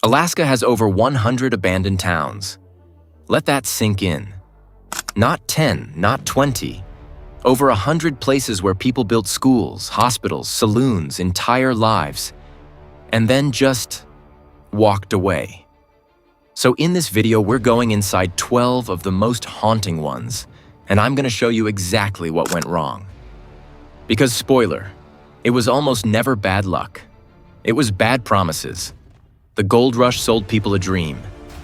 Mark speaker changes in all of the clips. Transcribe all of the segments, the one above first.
Speaker 1: Alaska has over 100 abandoned towns. Let that sink in. Not 10, not 20. Over 100 places where people built schools, hospitals, saloons, entire lives, and then just walked away. So in this video, we're going inside 12 of the most haunting ones, and I'm going to show you exactly what went wrong. Because spoiler, it was almost never bad luck. It was bad promises. The gold rush sold people a dream,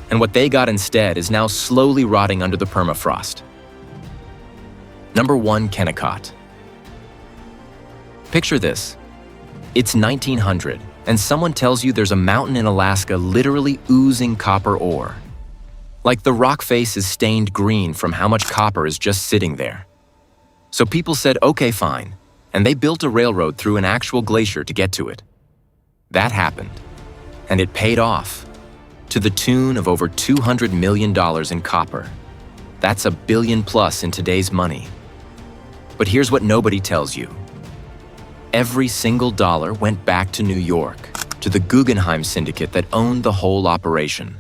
Speaker 1: and what they got instead is now slowly rotting under the permafrost. Number 1, Kennecott. Picture this. It's 1900, and someone tells you there's a mountain in Alaska literally oozing copper ore. Like the rock face is stained green from how much copper is just sitting there. So people said, okay, fine, and they built a railroad through an actual glacier to get to it. That happened, and it paid off, to the tune of over $200 million in copper. That's $1 billion plus in today's money. But here's what nobody tells you. Every single dollar went back to New York, to the Guggenheim syndicate that owned the whole operation.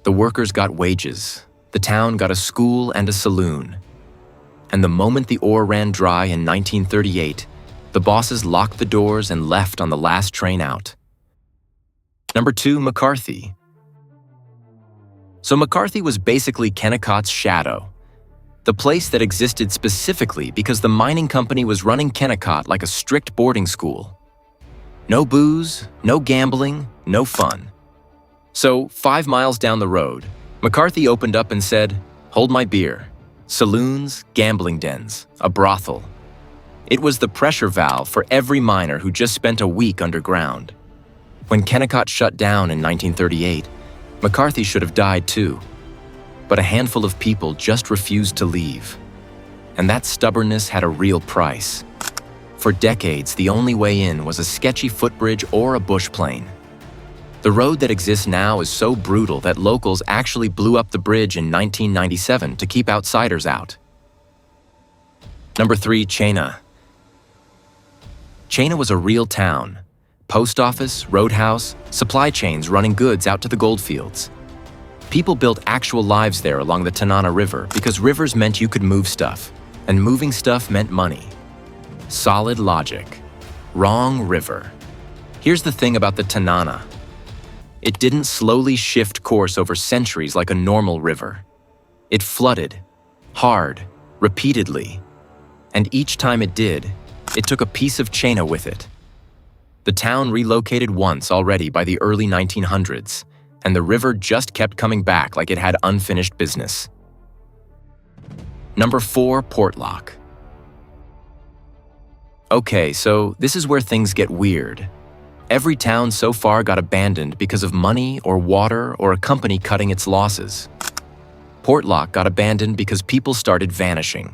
Speaker 1: The workers got wages, the town got a school and a saloon. And the moment the ore ran dry in 1938, the bosses locked the doors and left on the last train out. Number 2, McCarthy. So McCarthy was basically Kennecott's shadow. The place that existed specifically because the mining company was running Kennecott like a strict boarding school. No booze, no gambling, no fun. So 5 miles down the road, McCarthy opened up and said, "Hold my beer. Saloons, gambling dens, a brothel." It was the pressure valve for every miner who just spent a week underground. When Kennecott shut down in 1938, McCarthy should have died too. But a handful of people just refused to leave. And that stubbornness had a real price. For decades, the only way in was a sketchy footbridge or a bush plane. The road that exists now is so brutal that locals actually blew up the bridge in 1997 to keep outsiders out. Number 3, Chena. Chena was a real town. Post office, roadhouse, supply chains running goods out to the goldfields. People built actual lives there along the Tanana River because rivers meant you could move stuff, and moving stuff meant money. Solid logic. Wrong river. Here's the thing about the Tanana. It didn't slowly shift course over centuries like a normal river. It flooded, hard, repeatedly. And each time it did, it took a piece of Chena with it. The town relocated once already by the early 1900s, and the river just kept coming back like it had unfinished business. Number 4, Portlock. Okay, so this is where things get weird. Every town so far got abandoned because of money or water or a company cutting its losses. Portlock got abandoned because people started vanishing.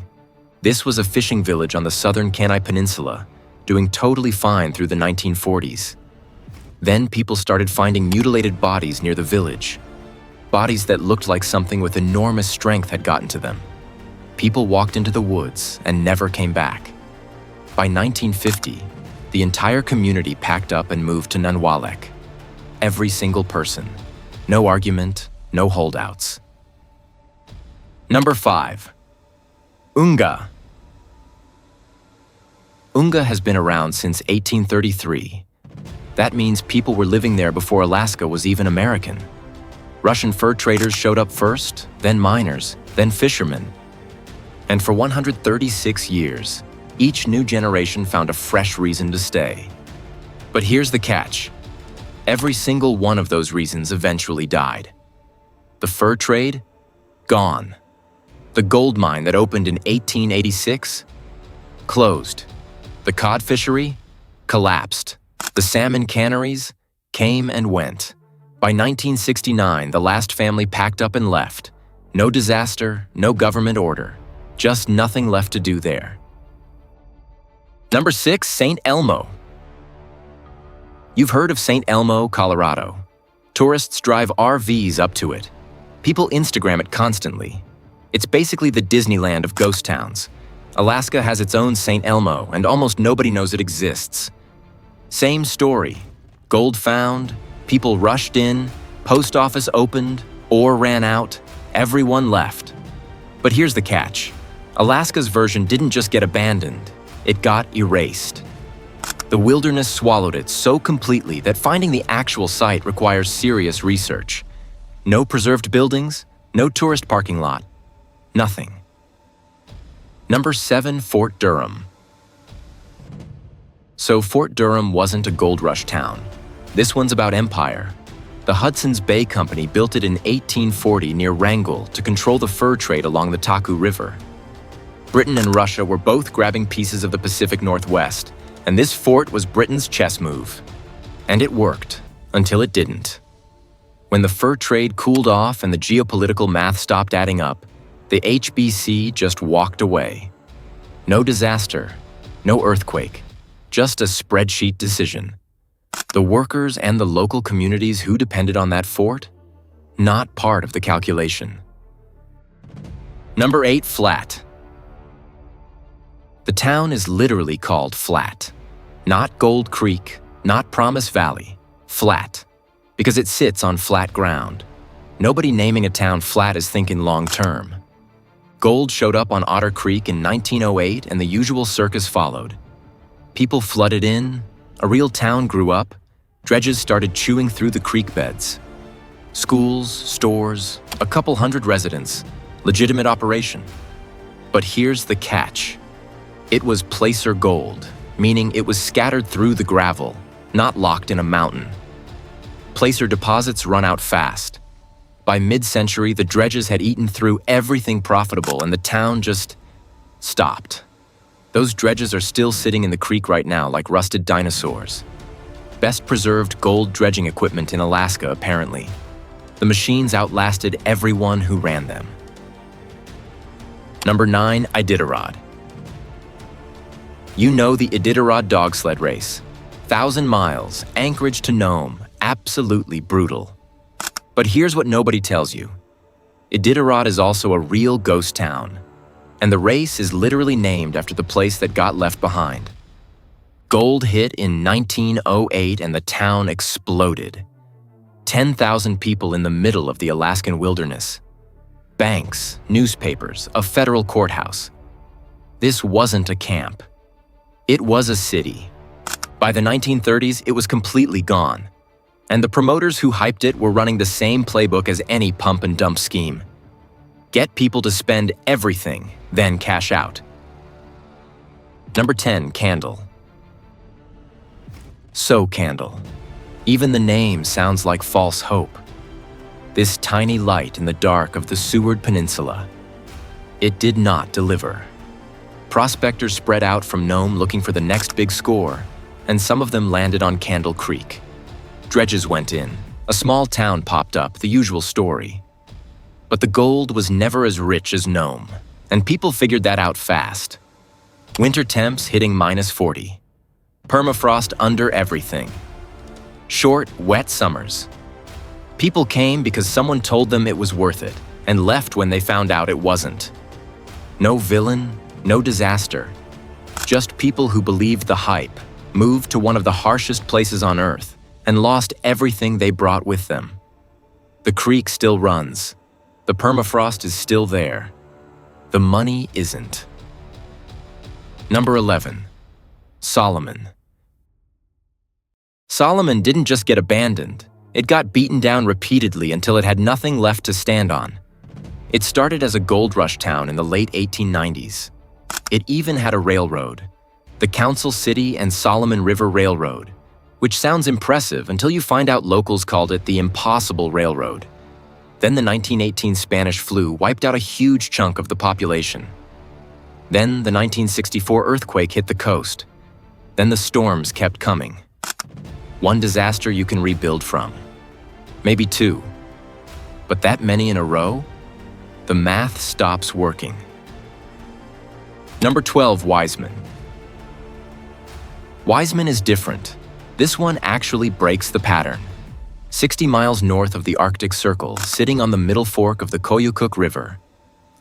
Speaker 1: This was a fishing village on the southern Kenai Peninsula, doing totally fine through the 1940s. Then people started finding mutilated bodies near the village. Bodies that looked like something with enormous strength had gotten to them. People walked into the woods and never came back. By 1950, the entire community packed up and moved to Nunwalek. Every single person. No argument, no holdouts. Number 5, Unga. Unga has been around since 1833. That means people were living there before Alaska was even American. Russian fur traders showed up first, then miners, then fishermen. And for 136 years, each new generation found a fresh reason to stay. But here's the catch. Every single one of those reasons eventually died. The fur trade? Gone. The gold mine that opened in 1886? Closed. The cod fishery? Collapsed. The salmon canneries? Came and went. By 1969, the last family packed up and left. No disaster, no government order. Just nothing left to do there. Number 6, St. Elmo. You've heard of St. Elmo, Colorado. Tourists drive RVs up to it. People Instagram it constantly. It's basically the Disneyland of ghost towns. Alaska has its own St. Elmo, and almost nobody knows it exists. Same story. Gold found, people rushed in, Post office opened, ore ran out, everyone left. But here's the catch. Alaska's version didn't just get abandoned, it got erased. The wilderness swallowed it so completely that finding the actual site requires serious research. No preserved buildings, no tourist parking lot, nothing. Number 7, Fort Durham. So Fort Durham wasn't a gold rush town. This one's about empire. The Hudson's Bay Company built it in 1840 near Wrangell to control the fur trade along the Taku River. Britain and Russia were both grabbing pieces of the Pacific Northwest, and this fort was Britain's chess move. And it worked, until it didn't. When the fur trade cooled off and the geopolitical math stopped adding up, the HBC just walked away. No disaster, no earthquake, just a spreadsheet decision. The workers and the local communities who depended on that fort, not part of the calculation. Number 8, Flat. The town is literally called Flat. Not Gold Creek, not Promise Valley, Flat. Because it sits on flat ground. Nobody naming a town Flat is thinking long-term. Gold showed up on Otter Creek in 1908 and the usual circus followed. People flooded in, a real town grew up, dredges started chewing through the creek beds. Schools, stores, a couple hundred residents, legitimate operation. But here's the catch. It was placer gold, meaning it was scattered through the gravel, not locked in a mountain. Placer deposits run out fast. By mid-century, the dredges had eaten through everything profitable and the town just stopped. Those dredges are still sitting in the creek right now like rusted dinosaurs. Best preserved gold dredging equipment in Alaska, apparently. The machines outlasted everyone who ran them. Number 9, Iditarod. You know the Iditarod dog sled race. 1,000 miles, Anchorage to Nome, absolutely brutal. But here's what nobody tells you. Iditarod is also a real ghost town, and the race is literally named after the place that got left behind. Gold hit in 1908 and the town exploded. 10,000 people in the middle of the Alaskan wilderness. Banks, newspapers, a federal courthouse. This wasn't a camp. It was a city. By the 1930s, it was completely gone. And the promoters who hyped it were running the same playbook as any pump and dump scheme. Get people to spend everything, then cash out. Number 10, Candle. So Candle. Even the name sounds like false hope. This tiny light in the dark of the Seward Peninsula. It did not deliver. Prospectors spread out from Nome looking for the next big score, and some of them landed on Candle Creek. Dredges went in. A small town popped up, the usual story. But the gold was never as rich as Nome, and people figured that out fast. Winter temps hitting -40. Permafrost under everything. Short, wet summers. People came because someone told them it was worth it, and left when they found out it wasn't. No villain, no disaster. Just people who believed the hype, moved to one of the harshest places on Earth, and lost everything they brought with them. The creek still runs. The permafrost is still there. The money isn't. Number 11, Solomon. Solomon didn't just get abandoned. It got beaten down repeatedly until it had nothing left to stand on. It started as a gold rush town in the late 1890s. It even had a railroad, the Council City and Solomon River Railroad, which sounds impressive until you find out locals called it the Impossible Railroad. Then the 1918 Spanish flu wiped out a huge chunk of the population. Then the 1964 earthquake hit the coast. Then the storms kept coming. One disaster you can rebuild from. Maybe two. But that many in a row? The math stops working. Number 12, Wiseman. Wiseman is different. This one actually breaks the pattern. 60 miles north of the Arctic Circle, sitting on the middle fork of the Koyukuk River.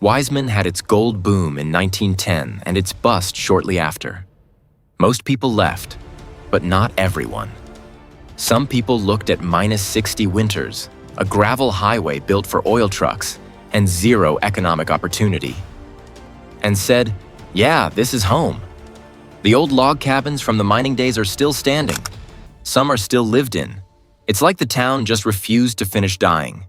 Speaker 1: Wiseman had its gold boom in 1910 and its bust shortly after. Most people left, but not everyone. Some people looked at -60 winters, a gravel highway built for oil trucks, and zero economic opportunity. And said, "Yeah, this is home." The old log cabins from the mining days are still standing. Some are still lived in. It's like the town just refused to finish dying.